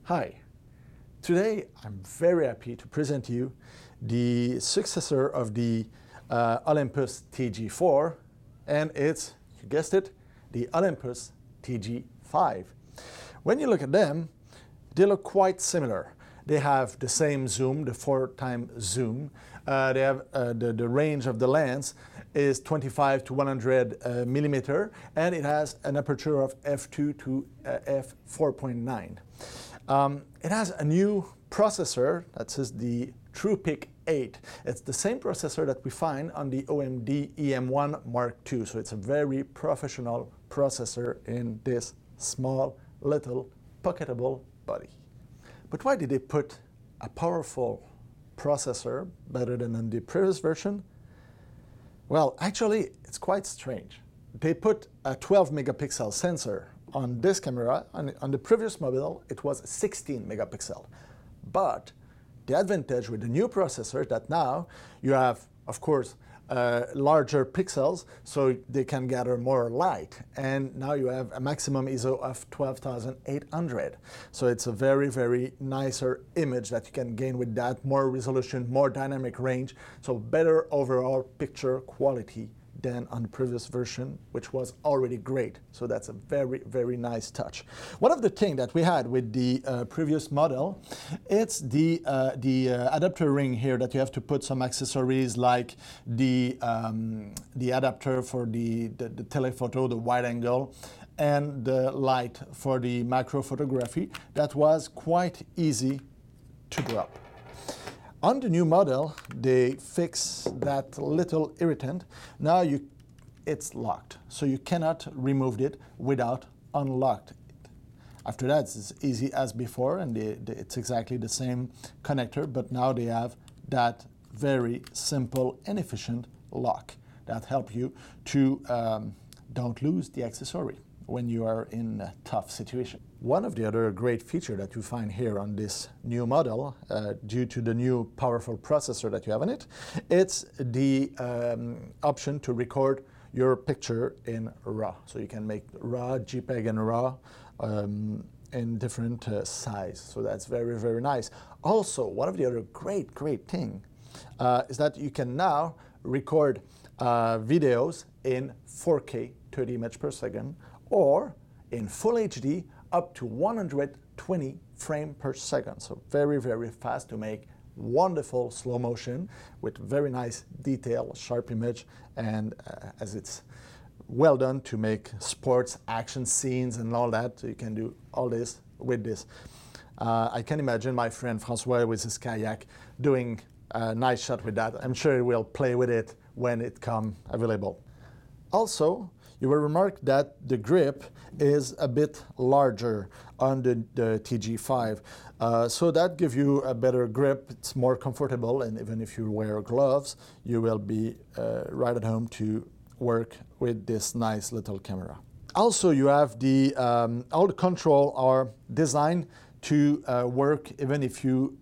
Hi, today I'm very happy to present you the successor of the Olympus TG-4, and it's, you guessed it, the Olympus TG-5. When you look at them, they look quite similar. They have the same zoom, the 4x zoom. They have the range of the lens is 25 to 100 millimeter, and it has an aperture of f2 to f4.9. It has a new processor, that is the TruePic 8. It's the same processor that we find on the OMD EM1 Mark II, so it's a very professional processor in this small, little, pocketable body. But why did they put a powerful processor better than in the previous version? Well, actually, it's quite strange. They put a 12 megapixel sensor on this camera. On the previous model, it was 16 megapixel. But the advantage with the new processor is that now you have, of course, larger pixels, so they can gather more light. And now you have a maximum ISO of 12,800. So it's a very, very nicer image that you can gain with that, more resolution, more dynamic range, so better overall picture quality than on the previous version, which was already great. So that's a very, very nice touch. One of the things that we had with the previous model, it's the adapter ring here that you have to put some accessories like the adapter for the telephoto, the wide angle, and the light for the macro photography. That was quite easy to drop. On the new model, they fix that little irritant. Now it's locked, so you cannot remove it without unlocked it. After that, it's as easy as before, and it's exactly the same connector, but now they have that very simple and efficient lock that help you to don't lose the accessory when you are in a tough situation. One of the other great features that you find here on this new model, due to the new powerful processor that you have in it, it's the option to record your picture in RAW. So you can make RAW, JPEG, and RAW in different size. So that's very, very nice. Also, one of the other great thing is that you can now record videos in 4K 30 images per second, or in Full HD up to 120 frames per second. So very, very fast to make wonderful slow motion with very nice detail, sharp image, and as it's well done to make sports action scenes and all that. So you can do all this with this. I can imagine my friend Francois with his kayak doing a nice shot with that. I'm sure he will play with it when it comes available. Also, you will remark that the grip is a bit larger on the TG-5. So that gives you a better grip. It's more comfortable, and even if you wear gloves, you will be right at home to work with this nice little camera. Also, you have the all the control are designed to work even if you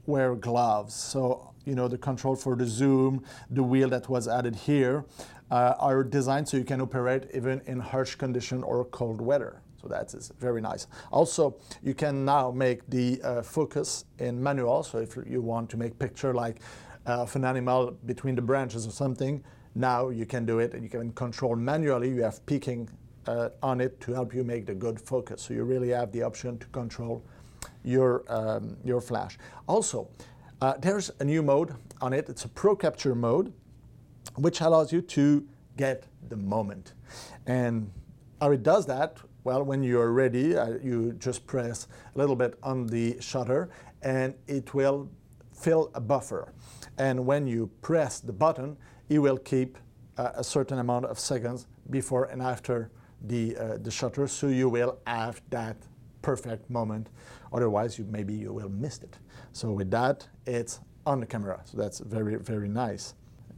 wear gloves. So, you know, the control for the zoom, the wheel that was added here, are designed so you can operate even in harsh condition or cold weather. So that is very nice. Also, you can now make the focus in manual. So if you want to make picture like of an animal between the branches or something, now you can do it, and you can control manually. You have peaking on it to help you make the good focus. So you really have the option to control your flash. Also, there's a new mode on it. It's a Pro Capture mode, which allows you to get the moment. And how it does that? Well, when you're ready, you just press a little bit on the shutter, and it will fill a buffer. And when you press the button, it will keep a certain amount of seconds before and after the shutter, so you will have that perfect moment. Otherwise, maybe you will miss it. So with that, it's on the camera. So that's very, very nice.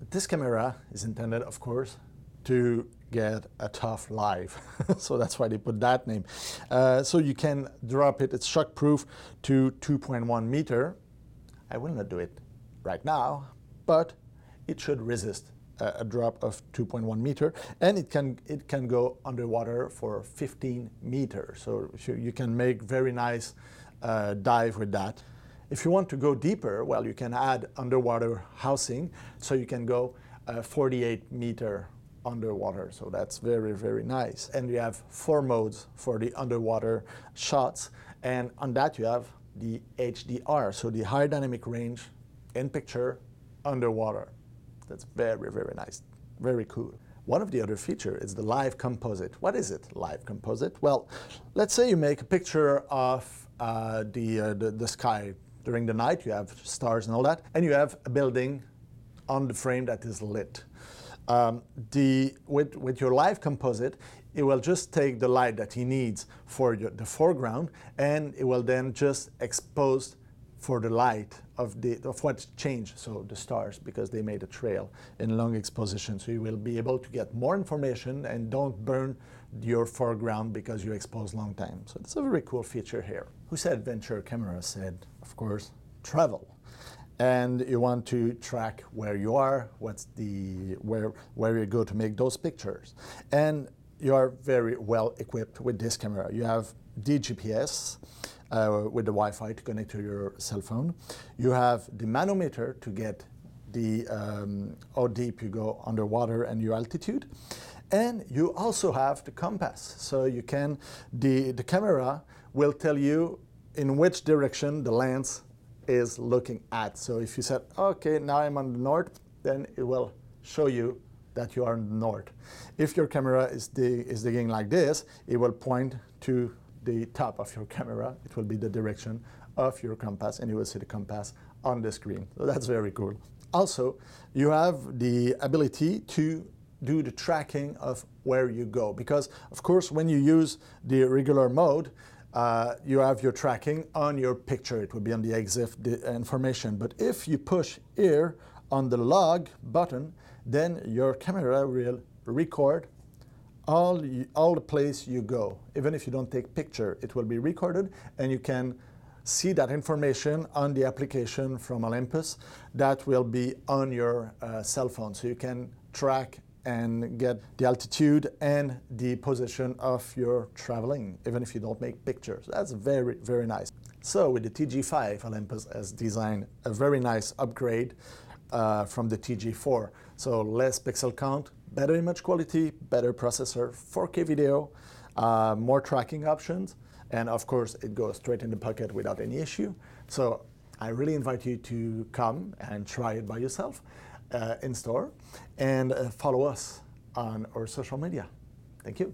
This camera is intended, of course, to get a tough life. So that's why they put that name. So you can drop it. It's shockproof to 2.1 meter. I will not do it right now, but it should resist a drop of 2.1 meter, and it can go underwater for 15 meters. So you can make very nice dive with that. If you want to go deeper, well, you can add underwater housing, so you can go 48 meter underwater, so that's very, very nice. And you have 4 modes for the underwater shots, and on that you have the HDR, so the high dynamic range in picture underwater. That's very, very nice, very cool. One of the other features is the live composite. What is it, live composite? Well, let's say you make a picture of the sky. During the night, you have stars and all that, and you have a building on the frame that is lit. With your live composite, it will just take the light that he needs for the foreground, and it will then just expose for the light of what's changed, so the stars, because they made a trail in long exposition. So you will be able to get more information and don't burn your foreground because you expose long time. So it's a very cool feature here. Who said venture camera? Said, of course, travel. And you want to track where you are, where you go to make those pictures. And you are very well equipped with this camera. You have the GPS, with the Wi-Fi to connect to your cell phone. You have the manometer to get the how deep you go underwater and your altitude. And you also have the compass. So you can, the camera will tell you in which direction the lens is looking at. So if you said, okay, now I'm on the north, then it will show you that you are in the north. If your camera is digging like this, it will point to the top of your camera. It will be the direction of your compass, and you will see the compass on the screen. So that's very cool. Also, you have the ability to do the tracking of where you go, because of course when you use the regular mode, you have your tracking on your picture. It will be on the EXIF information. But if you push here on the log button, then your camera will record all the place you go. Even if you don't take picture, it will be recorded, and you can see that information on the application from Olympus that will be on your cell phone. So you can track and get the altitude and the position of your traveling, even if you don't make pictures. That's very, very nice. So with the TG-5, Olympus has designed a very nice upgrade from the TG-4. So less pixel count, better image quality, better processor, 4K video, more tracking options, and of course it goes straight in the pocket without any issue. So I really invite you to come and try it by yourself in store, and follow us on our social media. Thank you.